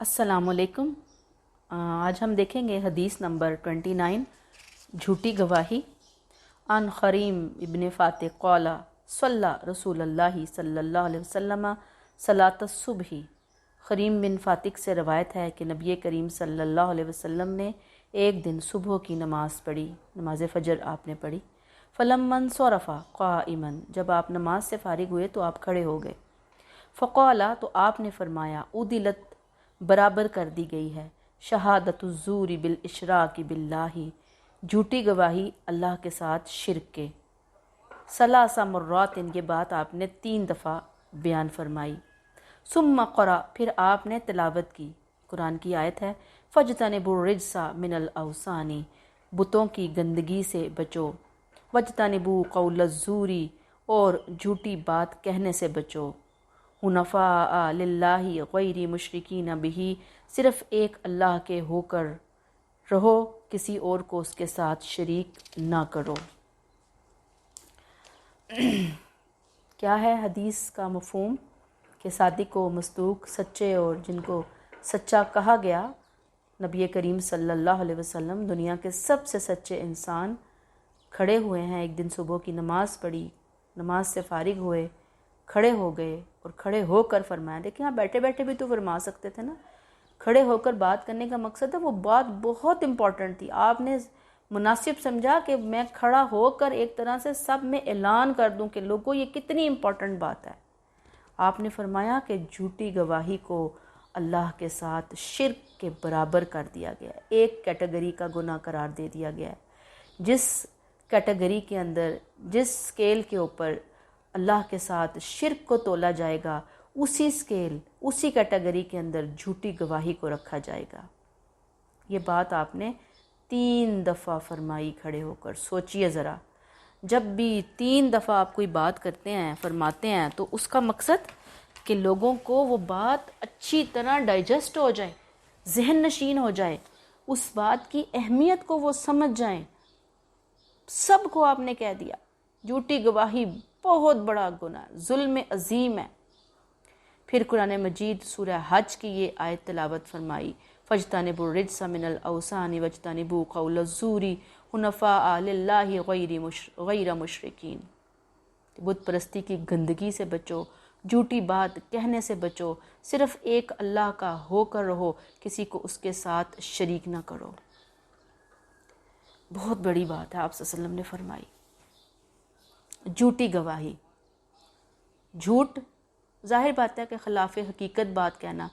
السلام علیکم۔ آج ہم دیکھیں گے حدیث نمبر 29، جھوٹی گواہی۔ عن خریم ابن فاتح قال صلی رسول اللہ صلی اللہ علیہ وسلم صلاۃ الصبح۔ خریم بن فاتح سے روایت ہے کہ نبی کریم صلی اللہ علیہ وسلم نے ایک دن صبح کی نماز پڑھی، نماز فجر آپ نے پڑھی۔ فلما انصرف قائما، جب آپ نماز سے فارغ ہوئے تو آپ کھڑے ہو گئے۔ فقال، تو آپ نے فرمایا، عدلت، برابر کر دی گئی ہے، شہادت الزور بالاشراک باللہ، جھوٹی گواہی اللہ کے ساتھ شرک کے۔ ثلاث مرات، یہ بات آپ نے 3 دفعہ بیان فرمائی۔ ثم قرأ، پھر آپ نے تلاوت کی، قرآن کی آیت ہے، فاجتنبوا الرجس من الاوثان، بتوں کی گندگی سے بچو، واجتنبوا قول الزور، اور جھوٹی بات کہنے سے بچو، حنفاء للہ غیر مشرکین بہ، صرف ایک اللہ کے ہو کر رہو، کسی اور کو اس کے ساتھ شریک نہ کرو۔ کیا ہے حدیث کا مفہوم؟ کہ صادق و مصدوق، سچے اور جن کو سچا کہا گیا، نبی کریم صلی اللہ علیہ وسلم دنیا کے سب سے سچے انسان کھڑے ہوئے ہیں۔ ایک دن صبح کی نماز پڑھی، نماز سے فارغ ہوئے، کھڑے ہو گئے اور کھڑے ہو کر فرمایا۔ دیکھیں آپ بیٹھے بیٹھے بھی تو فرما سکتے تھے نا، کھڑے ہو کر بات کرنے کا مقصد ہے وہ بات بہت امپورٹنٹ تھی، آپ نے مناسب سمجھا کہ میں کھڑا ہو کر ایک طرح سے سب میں اعلان کر دوں کہ لوگوں یہ کتنی امپورٹنٹ بات ہے۔ آپ نے فرمایا کہ جھوٹی گواہی کو اللہ کے ساتھ شرک کے برابر کر دیا گیا ہے، ایک کیٹیگری کا گناہ قرار دے دیا گیا ہے۔ جس کیٹیگری کے اندر، جس سکیل کے اوپر اللہ کے ساتھ شرک کو تولا جائے گا، اسی سکیل، اسی کیٹیگری کے اندر جھوٹی گواہی کو رکھا جائے گا۔ یہ بات آپ نے 3 دفعہ فرمائی کھڑے ہو کر۔ سوچئے ذرا، جب بھی 3 دفعہ آپ کوئی بات کرتے ہیں، فرماتے ہیں، تو اس کا مقصد کہ لوگوں کو وہ بات اچھی طرح ڈائجسٹ ہو جائے، ذہن نشین ہو جائے، اس بات کی اہمیت کو وہ سمجھ جائیں۔ سب کو آپ نے کہہ دیا جھوٹی گواہی بہت بڑا گناہ ہے، ظلم عظیم ہے۔ پھر قرآن مجید سورہ حج کی یہ آیت تلاوت فرمائی، فاجتنبوا الرجس من الاوثان واجتنبوا قول الزور حنفاء للہ غیر مشرکین۔ بت پرستی کی گندگی سے بچو، جھوٹی بات کہنے سے بچو، صرف ایک اللہ کا ہو کر رہو، کسی کو اس کے ساتھ شریک نہ کرو۔ بہت بڑی بات ہے آپ صلی اللہ علیہ وسلم نے فرمائی۔ جھوٹی گواہی، جھوٹ ظاہر بات ہے کہ خلاف حقیقت بات کہنا،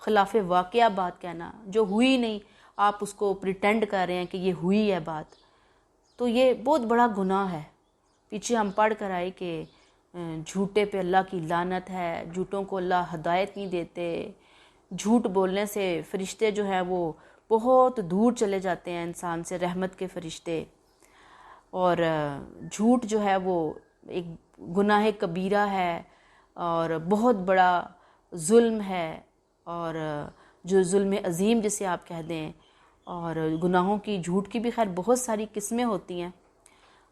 خلاف واقعہ بات کہنا، جو ہوئی نہیں آپ اس کو پریٹینڈ کر رہے ہیں کہ یہ ہوئی ہے بات، تو یہ بہت بڑا گناہ ہے۔ پیچھے ہم پڑھ کر آئے کہ جھوٹے پہ اللہ کی لعنت ہے، جھوٹوں کو اللہ ہدایت نہیں دیتے، جھوٹ بولنے سے فرشتے جو ہیں وہ بہت دور چلے جاتے ہیں انسان سے، رحمت کے فرشتے۔ اور جھوٹ جو ہے وہ ایک گناہ کبیرہ ہے اور بہت بڑا ظلم ہے، اور جو ظلم عظیم جسے آپ کہہ دیں، اور گناہوں کی، جھوٹ کی بھی خیر بہت ساری قسمیں ہوتی ہیں۔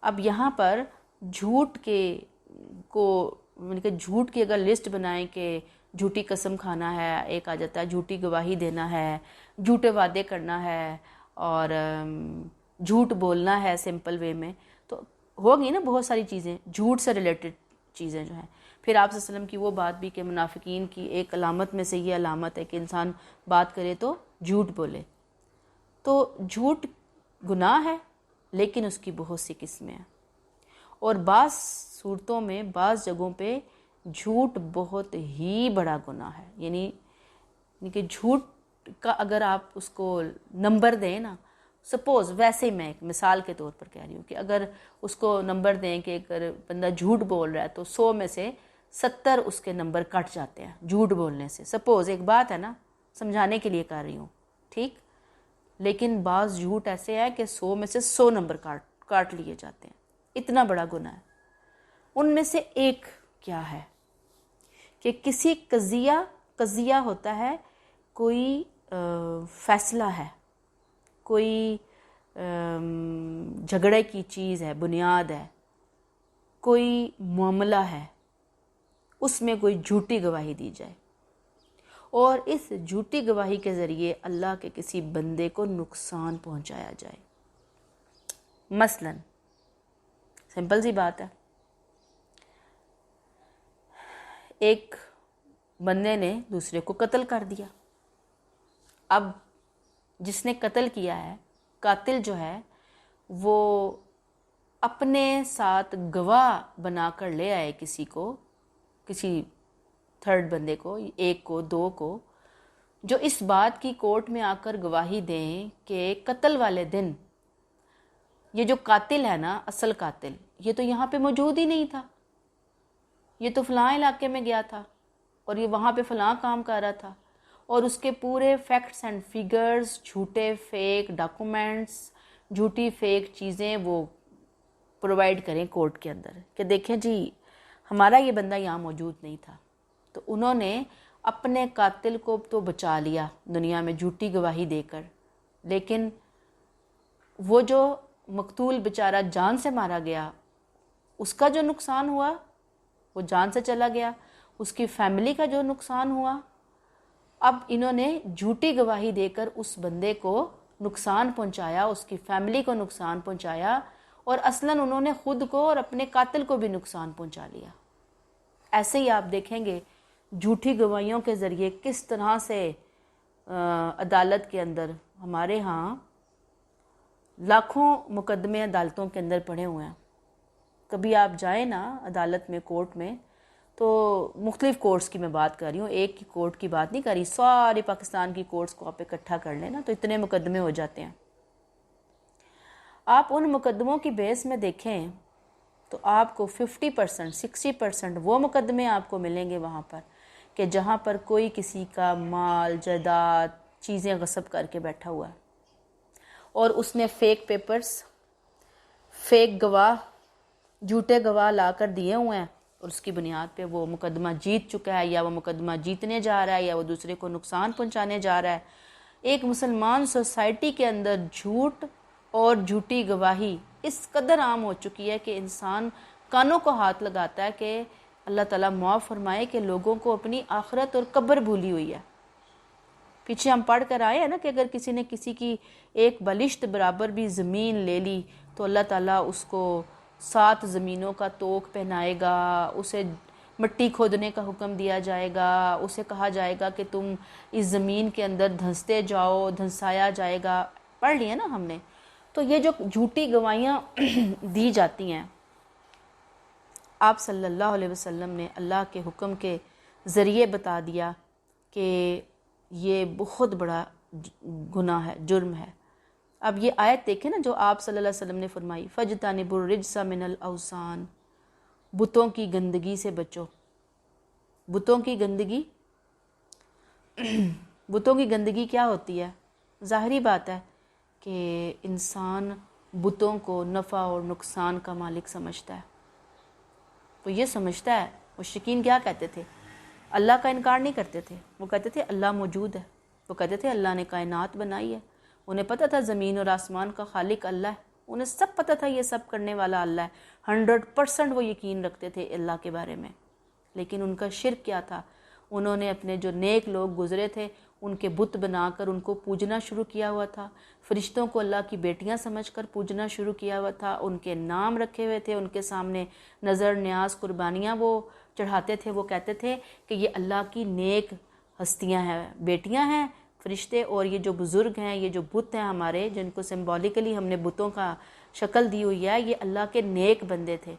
اب یہاں پر جھوٹ کہ جھوٹ کی اگر لسٹ بنائیں کہ جھوٹی قسم کھانا ہے، ایک آ جاتا ہے جھوٹی گواہی دینا ہے، جھوٹے وعدے کرنا ہے، اور جھوٹ بولنا ہے سمپل وے میں، تو ہوگی نا بہت ساری چیزیں جھوٹ سے ریلیٹڈ چیزیں جو ہیں۔ پھر آپ صلی اللہ علیہ وسلم کی وہ بات بھی کہ منافقین کی ایک علامت میں سے یہ علامت ہے کہ انسان بات کرے تو جھوٹ بولے۔ تو جھوٹ گناہ ہے، لیکن اس کی بہت سی قسمیں ہیں، اور بعض صورتوں میں، بعض جگہوں پہ جھوٹ بہت ہی بڑا گناہ ہے۔ یعنی کہ جھوٹ کا اگر آپ اس کو نمبر دیں نا، سپوز ویسے ہی میں ایک مثال کے طور پر کہہ رہی ہوں کہ اگر اس کو نمبر دیں کہ اگر بندہ جھوٹ بول رہا ہے تو 100 میں سے 70 اس کے نمبر کٹ جاتے ہیں جھوٹ بولنے سے۔ سپوز ایک بات ہے نا، سمجھانے کے لیے کر رہی ہوں، ٹھیک؟ لیکن بعض جھوٹ ایسے ہے کہ 100 میں سے 100 نمبر کاٹ لیے جاتے ہیں، اتنا بڑا گناہ ہے۔ ان میں سے ایک کیا ہے کہ کسی قضیہ ہوتا ہے، کوئی فیصلہ ہے، کوئی جھگڑے کی چیز ہے، بنیاد ہے، کوئی معاملہ ہے، اس میں کوئی جھوٹی گواہی دی جائے، اور اس جھوٹی گواہی کے ذریعے اللہ کے کسی بندے کو نقصان پہنچایا جائے۔ مثلا سمپل سی بات ہے، ایک بندے نے دوسرے کو قتل کر دیا۔ اب جس نے قتل کیا ہے، قاتل جو ہے، وہ اپنے ساتھ گواہ بنا کر لے آئے کسی کو، کسی تھرڈ بندے کو، ایک کو، دو کو، جو اس بات کی کورٹ میں آ کر گواہی دیں کہ قتل والے دن یہ جو قاتل ہے نا، اصل قاتل، یہ تو یہاں پہ موجود ہی نہیں تھا، یہ تو فلاں علاقے میں گیا تھا اور یہ وہاں پہ فلاں کام کر رہا تھا، اور اس کے پورے فیکٹس اینڈ فیگرز، جھوٹے فیک ڈاکومنٹس، جھوٹی فیک چیزیں وہ پرووائڈ کریں کورٹ کے اندر کہ دیکھیں جی ہمارا یہ بندہ یہاں موجود نہیں تھا۔ تو انہوں نے اپنے قاتل کو تو بچا لیا دنیا میں جھوٹی گواہی دے کر، لیکن وہ جو مقتول بیچارہ جان سے مارا گیا، اس کا جو نقصان ہوا وہ جان سے چلا گیا، اس کی فیملی کا جو نقصان ہوا، اب انہوں نے جھوٹی گواہی دے کر اس بندے کو نقصان پہنچایا، اس کی فیملی کو نقصان پہنچایا، اور اصلاً انہوں نے خود کو اور اپنے قاتل کو بھی نقصان پہنچا لیا۔ ایسے ہی آپ دیکھیں گے جھوٹی گواہیوں کے ذریعے کس طرح سے عدالت کے اندر، ہمارے ہاں لاکھوں مقدمے عدالتوں کے اندر پڑے ہوئے ہیں۔ کبھی آپ جائیں نا عدالت میں، کورٹ میں، تو مختلف کورٹس کی میں بات کر رہی ہوں، ایک کی کورٹ کی بات نہیں کر رہی، سارے پاکستان کی کورٹس کو آپ اکٹھا کر لیں نا تو اتنے مقدمے ہو جاتے ہیں۔ آپ ان مقدموں کی بیس میں دیکھیں تو آپ کو 50%، 60% وہ مقدمے آپ کو ملیں گے وہاں پر کہ جہاں پر کوئی کسی کا مال، جائیداد، چیزیں غصب کر کے بیٹھا ہوا ہے، اور اس نے فیک پیپرز، فیک گواہ، جھوٹے گواہ لا کر دیے ہوئے ہیں، اور اس کی بنیاد پہ وہ مقدمہ جیت چکا ہے، یا وہ مقدمہ جیتنے جا رہا ہے، یا وہ دوسرے کو نقصان پہنچانے جا رہا ہے۔ ایک مسلمان سوسائٹی کے اندر جھوٹ اور جھوٹی گواہی اس قدر عام ہو چکی ہے کہ انسان کانوں کو ہاتھ لگاتا ہے کہ اللہ تعالیٰ معاف فرمائے کہ لوگوں کو اپنی آخرت اور قبر بھولی ہوئی ہے۔ پیچھے ہم پڑھ کر آئے ہیں نا کہ اگر کسی نے کسی کی ایک بلشت برابر بھی زمین لے لی تو اللہ تعالیٰ اس کو 7 زمینوں کا طوق پہنائے گا، اسے مٹی کھودنے کا حکم دیا جائے گا، اسے کہا جائے گا کہ تم اس زمین کے اندر دھنستے جاؤ، دھنسایا جائے گا۔ پڑھ لیے نا ہم نے۔ تو یہ جو جھوٹی گواہیاں دی جاتی ہیں، آپ صلی اللہ علیہ وسلم نے اللہ کے حکم کے ذریعے بتا دیا کہ یہ بہت بڑا گناہ ہے، جرم ہے۔ اب یہ آیت دیکھیں نا جو آپ صلی اللہ علیہ وسلم نے فرمائی، فَاجْتَنِبُوا الرِّجْسَ مِنَ الْأَوْثَانِ، بتوں کی گندگی سے بچو۔ بتوں کی گندگی، بتوں کی گندگی کیا ہوتی ہے؟ ظاہری بات ہے کہ انسان بتوں کو نفع اور نقصان کا مالک سمجھتا ہے۔ وہ یہ سمجھتا ہے، مشرکین کیا کہتے تھے؟ اللہ کا انکار نہیں کرتے تھے، وہ کہتے تھے اللہ موجود ہے، وہ کہتے تھے اللہ نے کائنات بنائی ہے، انہیں پتہ تھا زمین اور آسمان کا خالق اللہ ہے، انہیں سب پتہ تھا یہ سب کرنے والا اللہ ہے، 100% وہ یقین رکھتے تھے اللہ کے بارے میں۔ لیکن ان کا شرک کیا تھا؟ انہوں نے اپنے جو نیک لوگ گزرے تھے ان کے بت بنا کر ان کو پوجنا شروع کیا ہوا تھا، فرشتوں کو اللہ کی بیٹیاں سمجھ کر پوجنا شروع کیا ہوا تھا، ان کے نام رکھے ہوئے تھے، ان کے سامنے نظر نیاز قربانیاں وہ چڑھاتے تھے، وہ کہتے تھے کہ یہ اللہ کی نیک ہستیاں ہیں، بیٹیاں ہیں فرشتے، اور یہ جو بزرگ ہیں، یہ جو بت ہیں ہمارے جن کو سمبولیکلی ہم نے بتوں کا شکل دی ہوئی ہے، یہ اللہ کے نیک بندے تھے۔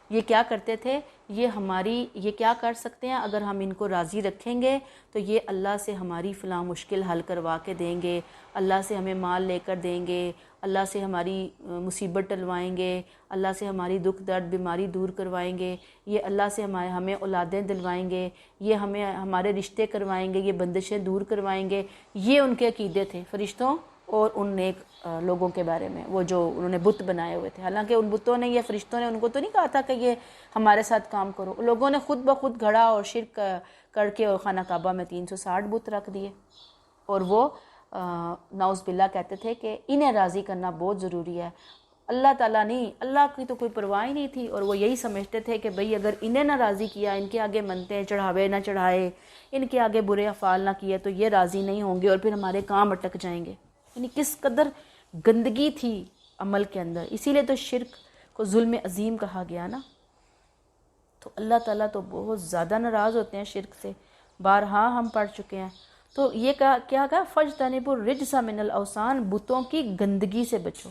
یہ کیا کرتے تھے؟ یہ کیا کر سکتے ہیں؟ اگر ہم ان کو راضی رکھیں گے تو یہ اللہ سے ہماری فلاں مشکل حل کروا کے دیں گے، اللہ سے ہمیں مال لے کر دیں گے، اللہ سے ہماری مصیبت ٹلوائیں گے، اللہ سے ہماری دکھ درد بیماری دور کروائیں گے، یہ اللہ سے ہمیں اولادیں دلوائیں گے، یہ ہمارے رشتے کروائیں گے، یہ بندشیں دور کروائیں گے۔ یہ ان کے عقیدے تھے فرشتوں اور ان نیک لوگوں کے بارے میں، وہ جو انہوں نے بت بنائے ہوئے تھے۔ حالانکہ ان بتوں نے یا فرشتوں نے ان کو تو نہیں کہا تھا کہ یہ ہمارے ساتھ کام کرو، لوگوں نے خود بخود گھڑا اور شرک کر کے اور خانہ کعبہ میں 360 بت رکھ دیے، اور وہ نعوذ باللہ کہتے تھے کہ انہیں راضی کرنا بہت ضروری ہے۔ اللہ تعالیٰ نہیں، اللہ کی تو کوئی پرواہ ہی نہیں تھی، اور وہ یہی سمجھتے تھے کہ بھئی اگر انہیں نہ راضی کیا، ان کے آگے منتیں چڑھاوے نہ چڑھائے، ان کے آگے برے افعال نہ کیے تو یہ راضی نہیں ہوں گے اور پھر ہمارے کام اٹک جائیں گے۔ یعنی کس قدر گندگی تھی عمل کے اندر، اسی لیے تو شرک کو ظلم عظیم کہا گیا نا۔ تو اللہ تعالیٰ تو بہت زیادہ ناراض ہوتے ہیں شرک سے، بارہا ہم پڑھ چکے ہیں۔ تو یہ کیا کہا، فَاجْتَنِبُوا الرِّجْسَ مِنَ الْأَوْثَانِ، بتوں کی گندگی سے بچو،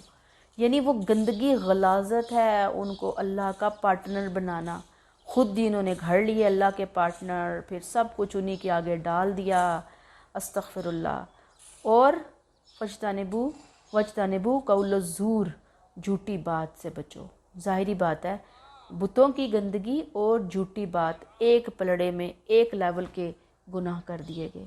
یعنی وہ گندگی غلاظت ہے ان کو اللہ کا پارٹنر بنانا، خود ہی انہوں نے گھڑ لیے اللہ کے پارٹنر، پھر سب کچھ انہی کے آگے ڈال دیا، استغفر اللہ۔ اور وَاجْتَنِبُوا قَوْلَ الزُّورِ، جھوٹی بات سے بچو۔ ظاہری بات ہے بتوں کی گندگی اور جھوٹی بات ایک پلڑے میں ایک لیول کے گناہ کر دیے گئے۔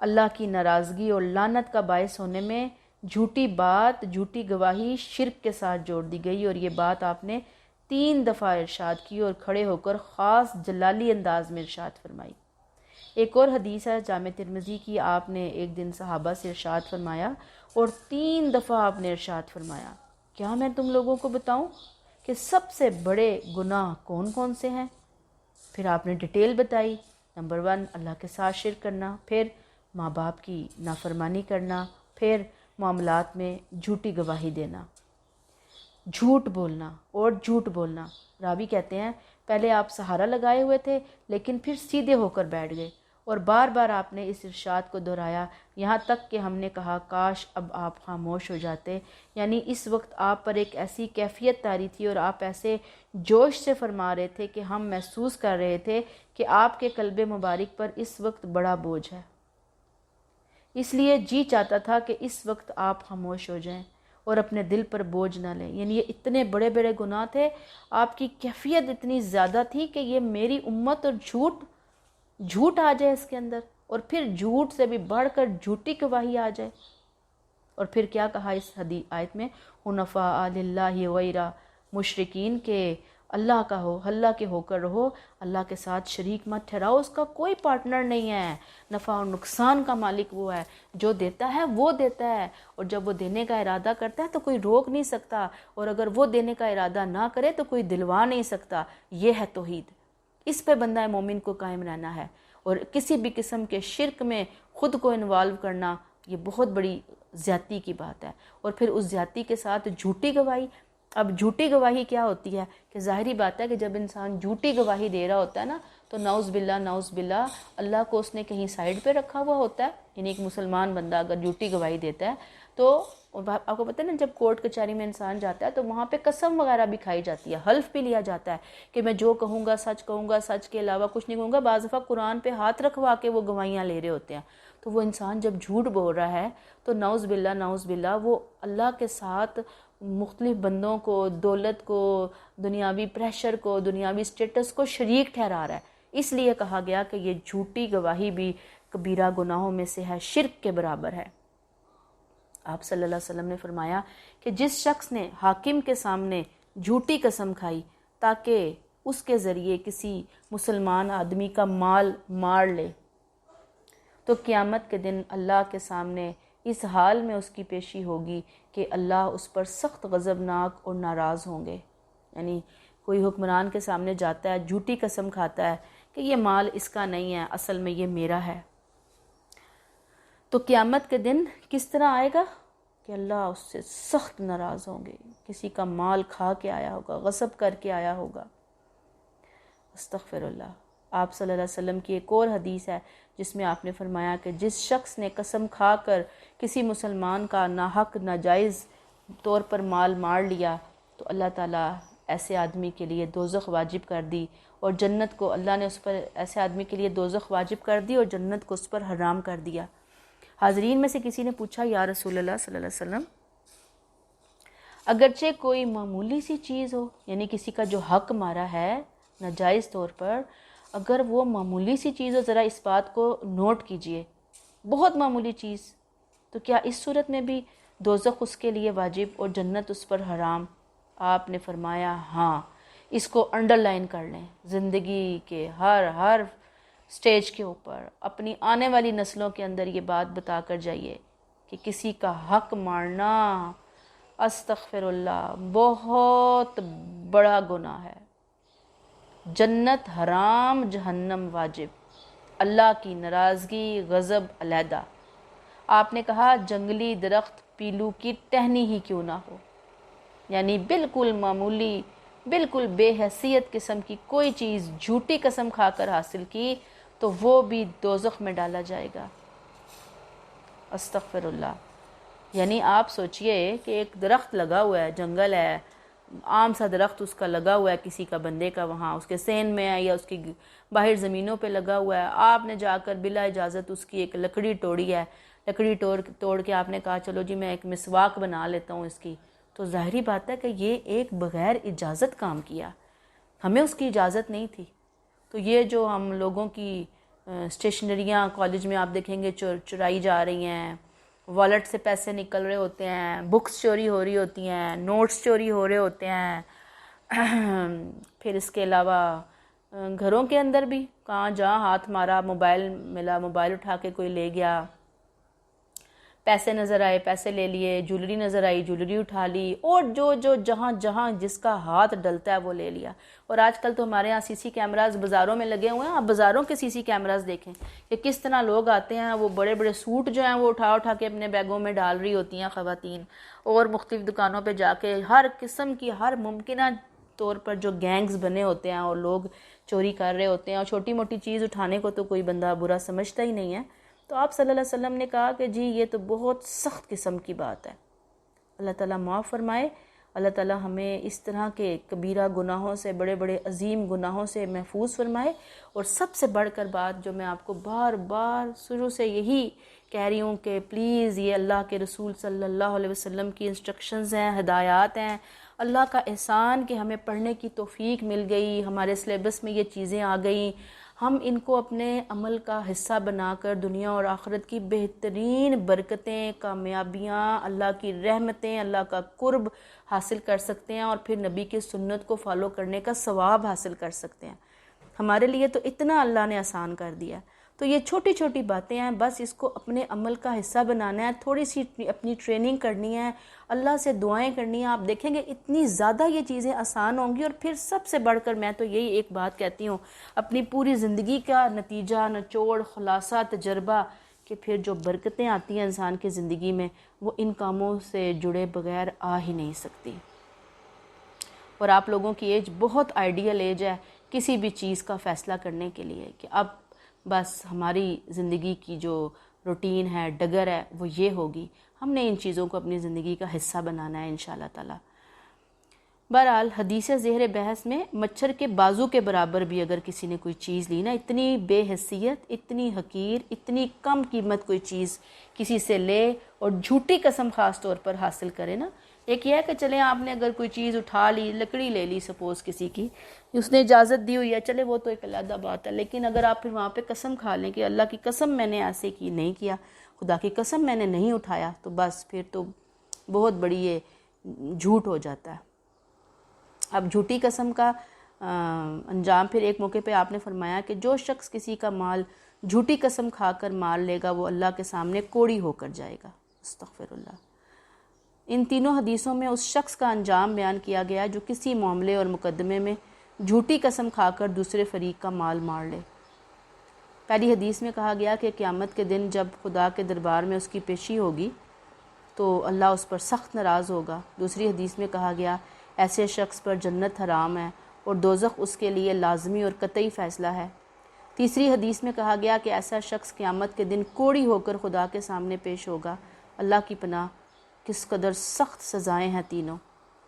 اللہ کی ناراضگی اور لعنت کا باعث ہونے میں جھوٹی بات، جھوٹی گواہی شرک کے ساتھ جوڑ دی گئی، اور یہ بات آپ نے 3 دفعہ ارشاد کی اور کھڑے ہو کر خاص جلالی انداز میں ارشاد فرمائی۔ ایک اور حدیث ہے جامع ترمذی کی، آپ نے ایک دن صحابہ سے ارشاد فرمایا اور 3 دفعہ آپ نے ارشاد فرمایا، کیا میں تم لوگوں کو بتاؤں کہ سب سے بڑے گناہ کون کون سے ہیں؟ پھر آپ نے ڈیٹیل بتائی۔ نمبر 1 اللہ کے ساتھ شرک کرنا، پھر ماں باپ کی نافرمانی کرنا، پھر معاملات میں جھوٹی گواہی دینا، جھوٹ بولنا اور جھوٹ بولنا۔ راوی کہتے ہیں پہلے آپ سہارا لگائے ہوئے تھے لیکن پھر سیدھے ہو کر بیٹھ گئے، اور بار بار آپ نے اس ارشاد کو دہرایا، یہاں تک کہ ہم نے کہا کاش اب آپ خاموش ہو جاتے۔ یعنی اس وقت آپ پر ایک ایسی کیفیت طاری تھی اور آپ ایسے جوش سے فرما رہے تھے کہ ہم محسوس کر رہے تھے کہ آپ کے قلب مبارک پر اس وقت بڑا بوجھ ہے، اس لیے جی چاہتا تھا کہ اس وقت آپ خاموش ہو جائیں اور اپنے دل پر بوجھ نہ لیں۔ یعنی یہ اتنے بڑے بڑے گناہ تھے، آپ کی کیفیت اتنی زیادہ تھی کہ یہ میری امت اور جھوٹ آ جائے اس کے اندر، اور پھر جھوٹ سے بھی بڑھ کر جھوٹی گواہی آ جائے۔ اور پھر کیا کہا اس آیت میں، حنفاء للہ غیرہ مشرکین، کے اللہ کا ہو، اللہ کے ہو کر رہو، اللہ کے ساتھ شریک مت ٹھہراؤ، اس کا کوئی پارٹنر نہیں ہے، نفع اور نقصان کا مالک وہ ہے، جو دیتا ہے وہ دیتا ہے، اور جب وہ دینے کا ارادہ کرتا ہے تو کوئی روک نہیں سکتا، اور اگر وہ دینے کا ارادہ نہ کرے تو کوئی دلوا نہیں سکتا۔ یہ ہے توحید، اس پہ بندہ مومن کو قائم رہنا ہے، اور کسی بھی قسم کے شرک میں خود کو انوالو کرنا یہ بہت بڑی زیادتی کی بات ہے۔ اور پھر اس زیادتی کے ساتھ جھوٹی گواہی۔ اب جھوٹی گواہی کیا ہوتی ہے کہ ظاہری بات ہے کہ جب انسان جھوٹی گواہی دے رہا ہوتا ہے نا تو نعوذ باللہ اللہ کو اس نے کہیں سائیڈ پہ رکھا ہوا ہوتا ہے۔ یعنی ایک مسلمان بندہ اگر جھوٹی گواہی دیتا ہے تو آپ کو پتہ ہے نا، جب کورٹ کچہری میں انسان جاتا ہے تو وہاں پہ قسم وغیرہ بھی کھائی جاتی ہے، حلف بھی لیا جاتا ہے کہ میں جو کہوں گا، سچ کے علاوہ کچھ نہیں کہوں گا۔ بعض دفعہ قرآن پہ ہاتھ رکھوا کے وہ گواہیاں لے رہے ہوتے ہیں۔ تو وہ انسان جب جھوٹ بول رہا ہے تو نعوذ باللہ وہ اللہ کے ساتھ مختلف بندوں کو، دولت کو، دنیاوی پریشر کو، دنیاوی سٹیٹس کو شریک ٹھہرا رہا ہے۔ اس لیے کہا گیا کہ یہ جھوٹی گواہی بھی کبیرہ گناہوں میں سے ہے، شرک کے برابر ہے۔ آپ صلی اللہ علیہ وسلم نے فرمایا کہ جس شخص نے حاکم کے سامنے جھوٹی قسم کھائی تاکہ اس کے ذریعے کسی مسلمان آدمی کا مال مار لے، تو قیامت کے دن اللہ کے سامنے اس حال میں اس کی پیشی ہوگی کہ اللہ اس پر سخت غضبناک اور ناراض ہوں گے۔ یعنی کوئی حکمران کے سامنے جاتا ہے، جھوٹی قسم کھاتا ہے کہ یہ مال اس کا نہیں ہے، اصل میں یہ میرا ہے، تو قیامت کے دن کس طرح آئے گا کہ اللہ اس سے سخت ناراض ہوں گے، کسی کا مال کھا کے آیا ہوگا، غصب کر کے آیا ہوگا۔ استغفر اللہ۔ آپ صلی اللہ علیہ وسلم کی ایک اور حدیث ہے جس میں آپ نے فرمایا کہ جس شخص نے قسم کھا کر کسی مسلمان کا ناحق ناجائز طور پر مال مار لیا تو اللہ تعالیٰ ایسے آدمی کے لیے دوزخ واجب کر دی، اور جنت کو اللہ نے اس پر، ایسے آدمی کے لیے دوزخ واجب کر دی اور جنت کو اس پر حرام کر دیا۔ حاضرین میں سے کسی نے پوچھا، یا رسول اللہ صلی اللہ علیہ وسلم، اگرچہ کوئی معمولی سی چیز ہو، یعنی کسی کا جو حق مارا ہے ناجائز طور پر، اگر وہ معمولی سی چیز ہو، ذرا اس بات کو نوٹ کیجئے، بہت معمولی چیز، تو کیا اس صورت میں بھی دوزخ اس کے لیے واجب اور جنت اس پر حرام؟ آپ نے فرمایا ہاں، اس کو انڈر لائن کر لیں، زندگی کے ہر سٹیج کے اوپر اپنی آنے والی نسلوں کے اندر یہ بات بتا کر جائیے کہ کسی کا حق مارنا استغفر اللہ، بہت بڑا گناہ ہے۔ جنت حرام، جہنم واجب، اللہ کی ناراضگی، غضب علیحدہ۔ آپ نے کہا جنگلی درخت پیلو کی ٹہنی ہی کیوں نہ ہو، یعنی بالکل معمولی، بالکل بے حیثیت قسم کی کوئی چیز جھوٹی قسم کھا کر حاصل کی تو وہ بھی دوزخ میں ڈالا جائے گا۔ استغفر اللہ۔ یعنی آپ سوچئے کہ ایک درخت لگا ہوا ہے، جنگل ہے، عام سا درخت اس کا لگا ہوا ہے، کسی کا بندے کا وہاں اس کے سین میں ہے یا اس کی باہر زمینوں پہ لگا ہوا ہے، آپ نے جا کر بلا اجازت اس کی ایک لکڑی توڑی ہے، لکڑی توڑ کے آپ نے کہا چلو جی میں ایک مسواک بنا لیتا ہوں اس کی، تو ظاہری بات ہے کہ یہ ایک بغیر اجازت کام کیا، ہمیں اس کی اجازت نہیں تھی۔ تو یہ جو ہم لوگوں کی اسٹیشنریاں کالج میں آپ دیکھیں گے چرائی جا رہی ہیں، والیٹ سے پیسے نکل رہے ہوتے ہیں، بکس چوری ہو رہی ہوتی ہیں، نوٹس چوری ہو رہے ہوتے ہیں، پھر اس کے علاوہ گھروں کے اندر بھی کہاں جہاں ہاتھ مارا، موبائل ملا، موبائل اٹھا کے کوئی لے گیا، پیسے نظر آئے پیسے لے لیے، جولری نظر آئی جولری اٹھا لی، اور جو جہاں جہاں جس کا ہاتھ ڈلتا ہے وہ لے لیا۔ اور آج کل تو ہمارے ہاں سی سی کیمراز بازاروں میں لگے ہوئے ہیں، آپ بازاروں کے سی سی کیمراز دیکھیں کہ کس طرح لوگ آتے ہیں، وہ بڑے بڑے سوٹ جو ہیں وہ اٹھا کے اپنے بیگوں میں ڈال رہی ہوتی ہیں خواتین، اور مختلف دکانوں پہ جا کے ہر قسم کی ہر ممکنہ طور پر جو گینگز بنے ہوتے ہیں اور لوگ چوری کر رہے ہوتے ہیں، اور چھوٹی موٹی چیز اٹھانے کو تو کوئی بندہ برا سمجھتا ہی نہیں ہے۔ تو آپ صلی اللہ علیہ وسلم نے کہا کہ جی یہ تو بہت سخت قسم کی بات ہے، اللہ تعالیٰ معاف فرمائے، اللہ تعالیٰ ہمیں اس طرح کے کبیرہ گناہوں سے، بڑے بڑے عظیم گناہوں سے محفوظ فرمائے۔ اور سب سے بڑھ کر بات جو میں آپ کو بار بار شروع سے یہی کہہ رہی ہوں کہ پلیز یہ اللہ کے رسول صلی اللہ علیہ وسلم کی انسٹرکشنز ہیں، ہدایات ہیں، اللہ کا احسان کہ ہمیں پڑھنے کی توفیق مل گئی، ہمارے سلیبس میں یہ چیزیں آ گئیں، ہم ان کو اپنے عمل کا حصہ بنا کر دنیا اور آخرت کی بہترین برکتیں، کامیابیاں، اللہ کی رحمتیں، اللہ کا قرب حاصل کر سکتے ہیں، اور پھر نبی کی سنت کو فالو کرنے کا ثواب حاصل کر سکتے ہیں۔ ہمارے لیے تو اتنا اللہ نے آسان کر دیا۔ تو یہ چھوٹی چھوٹی باتیں ہیں، بس اس کو اپنے عمل کا حصہ بنانا ہے، تھوڑی سی اپنی ٹریننگ کرنی ہے، اللہ سے دعائیں کرنی ہیں، آپ دیکھیں گے اتنی زیادہ یہ چیزیں آسان ہوں گی۔ اور پھر سب سے بڑھ کر میں تو یہی ایک بات کہتی ہوں، اپنی پوری زندگی کا نتیجہ، نچوڑ، خلاصہ، تجربہ، کہ پھر جو برکتیں آتی ہیں انسان کی زندگی میں وہ ان کاموں سے جڑے بغیر آ ہی نہیں سکتی۔ اور آپ لوگوں کی ایج بہت آئیڈیل ایج ہے کسی بھی چیز کا فیصلہ کرنے کے لیے، کہ اب بس ہماری زندگی کی جو روٹین ہے، ڈگر ہے، وہ یہ ہوگی، ہم نے ان چیزوں کو اپنی زندگی کا حصہ بنانا ہے انشاءاللہ تعالی۔ بہرحال حدیث زہر بحث میں مچھر کے بازو کے برابر بھی اگر کسی نے کوئی چیز لی نا، اتنی بے حیثیت، اتنی حقیر، اتنی کم قیمت کوئی چیز کسی سے لے اور جھوٹی قسم خاص طور پر حاصل کرے نا، ایک یہ ہے کہ چلیں آپ نے اگر کوئی چیز اٹھا لی، لکڑی لے لی سپوز کسی کی، اس نے اجازت دی ہوئی ہے، چلے وہ تو ایک علیحدہ بات ہے، لیکن اگر آپ پھر وہاں پہ قسم کھا لیں کہ اللہ کی قسم میں نے ایسے کی نہیں کیا، خدا کی قسم میں نے نہیں اٹھایا، تو بس پھر تو بہت بڑی یہ جھوٹ ہو جاتا ہے۔ اب جھوٹی قسم کا انجام پھر ایک موقع پہ آپ نے فرمایا کہ جو شخص کسی کا مال جھوٹی قسم کھا کر مال لے گا وہ اللہ کے سامنے کوڑی ہو کر جائے گا۔ استغفر اللہ۔ ان تینوں حدیثوں میں اس شخص کا انجام بیان کیا گیا جو کسی معاملے اور مقدمے میں جھوٹی قسم کھا کر دوسرے فریق کا مال مار لے۔ پہلی حدیث میں کہا گیا کہ قیامت کے دن جب خدا کے دربار میں اس کی پیشی ہوگی تو اللہ اس پر سخت ناراض ہوگا۔ دوسری حدیث میں کہا گیا ایسے شخص پر جنت حرام ہے اور دوزخ اس کے لیے لازمی اور قطعی فیصلہ ہے۔ تیسری حدیث میں کہا گیا کہ ایسا شخص قیامت کے دن کوڑی ہو کر خدا کے سامنے پیش ہوگا۔ اللہ کی پناہ، کس قدر سخت سزائیں ہیں تینوں،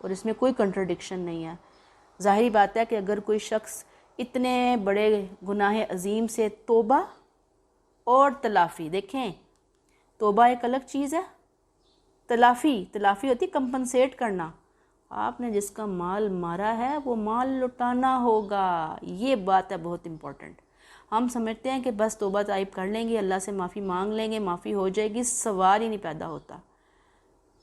اور اس میں کوئی کنٹرڈکشن نہیں ہے۔ ظاہری بات ہے کہ اگر کوئی شخص اتنے بڑے گناہ عظیم سے توبہ اور تلافی، دیکھیں توبہ ایک الگ چیز ہے، تلافی ہوتی کمپنسیٹ کرنا، آپ نے جس کا مال مارا ہے وہ مال لٹانا ہوگا، یہ بات ہے بہت امپورٹنٹ۔ ہم سمجھتے ہیں کہ بس توبہ طائب کر لیں گے، اللہ سے معافی مانگ لیں گے، معافی ہو جائے گی، سوال ہی نہیں پیدا ہوتا۔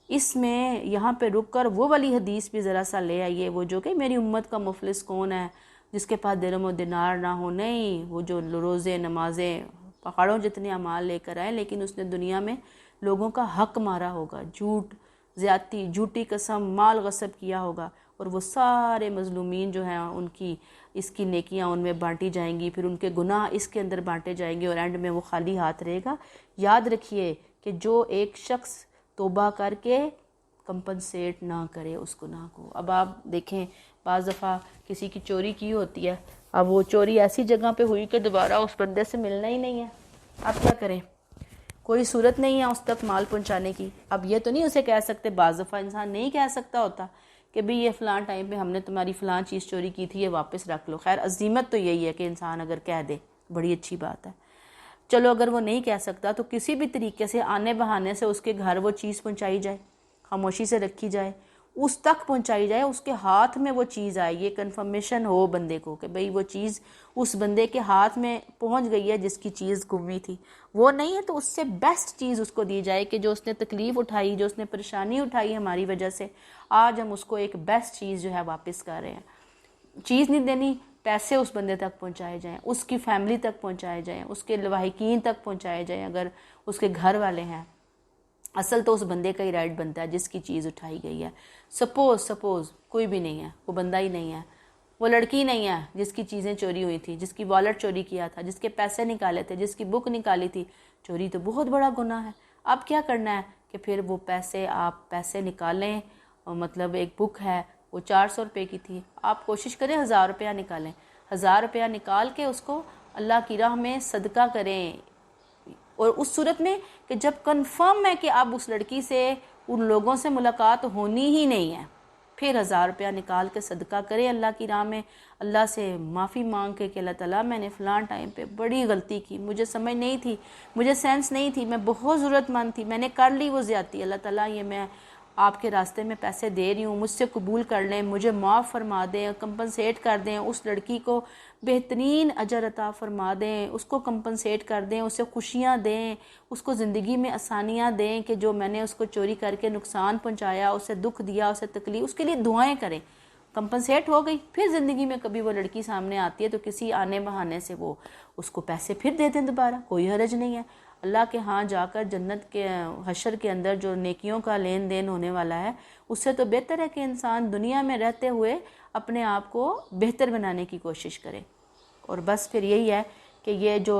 اس میں یہاں پہ رک کر وہ والی حدیث بھی ذرا سا لے آئیے، وہ جو کہ میری امت کا مفلس کون ہے جس کے پاس درہم و دینار نہ ہو، نہیں، وہ جو روزے نمازیں پہاڑوں جتنے اعمال لے کر آئے لیکن اس نے دنیا میں لوگوں کا حق مارا ہوگا، جھوٹ زیادتی، جھوٹی قسم، مال غصب کیا ہوگا، اور وہ سارے مظلومین جو ہیں ان کی اس کی نیکیاں ان میں بانٹی جائیں گی، پھر ان کے گناہ اس کے اندر بانٹے جائیں گے، اور اینڈ میں وہ خالی ہاتھ رہے گا۔ یاد رکھیے کہ جو ایک شخص توبہ کر کے کمپنسیٹ نہ کرے اس گناہ کو۔ اب آپ دیکھیں بعض دفعہ کسی کی چوری کی ہوتی ہے، اب وہ چوری ایسی جگہ پہ ہوئی کہ دوبارہ اس بندے سے ملنا ہی نہیں ہے، آپ کیا کریں؟ کوئی صورت نہیں ہے اس تک مال پہنچانے کی۔ اب یہ تو نہیں اسے کہہ سکتے، بعض دفعہ انسان نہیں کہہ سکتا ہوتا کہ بھئی یہ فلاں ٹائم پہ ہم نے تمہاری فلاں چیز چوری کی تھی، یہ واپس رکھ لو۔ خیر عزیمت تو یہی ہے کہ انسان اگر کہہ دے، بڑی اچھی بات ہے۔ چلو اگر وہ نہیں کہہ سکتا تو کسی بھی طریقے سے آنے بہانے سے اس کے گھر وہ چیز پہنچائی جائے، خاموشی سے رکھی جائے، اس تک پہنچائی جائے، اس کے ہاتھ میں وہ چیز آئے، یہ کنفرمیشن ہو بندے کو کہ بھئی وہ چیز اس بندے کے ہاتھ میں پہنچ گئی ہے جس کی چیز گم ہوئی تھی۔ وہ نہیں ہے تو اس سے بیسٹ چیز اس کو دی جائے کہ جو اس نے تکلیف اٹھائی، جو اس نے پریشانی اٹھائی ہماری وجہ سے، آج ہم اس کو ایک بیسٹ چیز جو ہے واپس کر رہے ہیں۔ چیز نہیں دینی، پیسے اس بندے تک پہنچائے جائیں، اس کی فیملی تک پہنچائے جائیں، اس کے لواحقین تک پہنچائے جائیں اگر اس کے گھر والے ہیں۔ اصل تو اس بندے کا ہی رائٹ بنتا ہے جس کی چیز اٹھائی گئی ہے۔ سپوز کوئی بھی نہیں ہے، وہ بندہ ہی نہیں ہے، وہ لڑکی نہیں ہے جس کی چیزیں چوری ہوئی تھی، جس کی والٹ چوری کیا تھا، جس کے پیسے نکالے تھے، جس کی بک نکالی تھی۔ چوری تو بہت بڑا گناہ ہے۔ اب کیا کرنا ہے کہ پھر وہ پیسے نکالیں، مطلب ایک بک ہے وہ 400 روپے کی تھی، آپ کوشش کریں 1000 روپیہ نکالیں، 1000 روپیہ نکال کے اس کو اللہ کی راہ میں صدقہ کریں، اور اس صورت میں کہ جب کنفرم ہے کہ اب اس لڑکی سے ان لوگوں سے ملاقات ہونی ہی نہیں ہے، پھر 1000 روپیہ نکال کے صدقہ کریں اللہ کی راہ میں، اللہ سے معافی مانگ کے کہ اللہ تعالیٰ میں نے فلاں ٹائم پہ بڑی غلطی کی، مجھے سمجھ نہیں تھی، مجھے سینس نہیں تھی، میں بہت ضرورت مند تھی، میں نے کر لی وہ زیادتی، اللہ تعالیٰ یہ میں آپ کے راستے میں پیسے دے رہی ہوں، مجھ سے قبول کر لیں، مجھے معاف فرما دیں، کمپنسیٹ کر دیں، اس لڑکی کو بہترین اجر عطا فرما دیں، اس کو کمپنسیٹ کر دیں، اسے خوشیاں دیں، اس کو زندگی میں آسانیاں دیں کہ جو میں نے اس کو چوری کر کے نقصان پہنچایا، اسے دکھ دیا، اسے تکلیف، اس کے لیے دعائیں کریں۔ کمپنسیٹ ہو گئی، پھر زندگی میں کبھی وہ لڑکی سامنے آتی ہے تو کسی آنے بہانے سے وہ اس کو پیسے پھر دے دیں دوبارہ، کوئی حرج نہیں ہے۔ اللہ کے ہاں جا کر جنت کے حشر کے اندر جو نیکیوں کا لین دین ہونے والا ہے، اس سے تو بہتر ہے کہ انسان دنیا میں رہتے ہوئے اپنے آپ کو بہتر بنانے کی کوشش کرے۔ اور بس پھر یہی ہے کہ یہ جو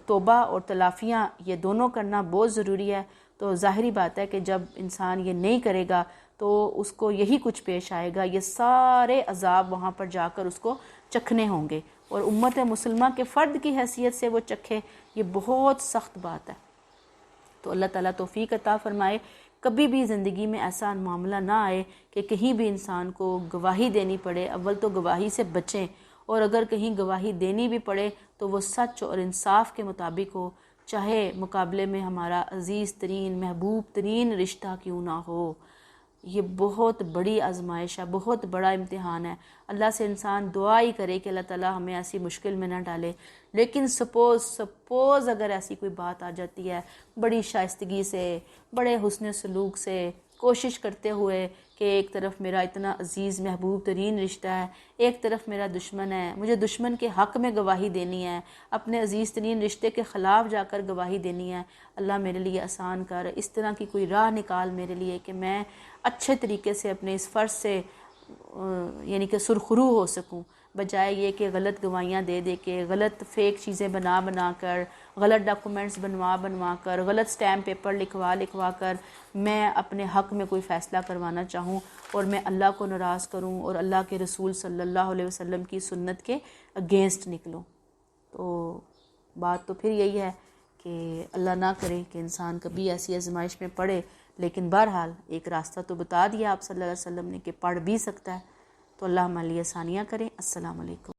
توبہ اور تلافیاں یہ دونوں کرنا بہت ضروری ہے۔ تو ظاہری بات ہے کہ جب انسان یہ نہیں کرے گا تو اس کو یہی کچھ پیش آئے گا، یہ سارے عذاب وہاں پر جا کر اس کو چکھنے ہوں گے، اور امت مسلمہ کے فرد کی حیثیت سے وہ چکھے، یہ بہت سخت بات ہے۔ تو اللہ تعالیٰ توفیق عطا فرمائے، کبھی بھی زندگی میں ایسا معاملہ نہ آئے کہ کہیں بھی انسان کو گواہی دینی پڑے۔ اول تو گواہی سے بچیں، اور اگر کہیں گواہی دینی بھی پڑے تو وہ سچ اور انصاف کے مطابق ہو، چاہے مقابلے میں ہمارا عزیز ترین محبوب ترین رشتہ کیوں نہ ہو۔ یہ بہت بڑی آزمائش ہے، بہت بڑا امتحان ہے۔ اللہ سے انسان دعا ہی کرے کہ اللہ تعالیٰ ہمیں ایسی مشکل میں نہ ڈالے۔ لیکن سپوز اگر ایسی کوئی بات آ جاتی ہے، بڑی شائستگی سے، بڑے حسن سلوک سے، کوشش کرتے ہوئے کہ ایک طرف میرا اتنا عزیز محبوب ترین رشتہ ہے، ایک طرف میرا دشمن ہے، مجھے دشمن کے حق میں گواہی دینی ہے، اپنے عزیز ترین رشتے کے خلاف جا کر گواہی دینی ہے، اللہ میرے لیے آسان کر، اس طرح کی کوئی راہ نکال میرے لیے کہ میں اچھے طریقے سے اپنے اس فرض سے یعنی کہ سرخرو ہو سکوں، بجائے یہ کہ غلط گواہیاں دے دے کے، غلط فیک چیزیں بنا کر، غلط ڈاکومنٹس بنوا کر، غلط سٹیمپ پیپر لکھوا کر میں اپنے حق میں کوئی فیصلہ کروانا چاہوں اور میں اللہ کو ناراض کروں اور اللہ کے رسول صلی اللہ علیہ وسلم کی سنت کے اگینسٹ نکلوں۔ تو بات تو پھر یہی ہے کہ اللہ نہ کرے کہ انسان کبھی ایسی آزمائش میں پڑے، لیکن بہرحال ایک راستہ تو بتا دیا آپ صلی اللہ علیہ وسلم نے کہ پڑھ بھی سکتا ہے۔ تو اللہ ہمارے لیے آسانیاں کریں۔ السلام علیکم۔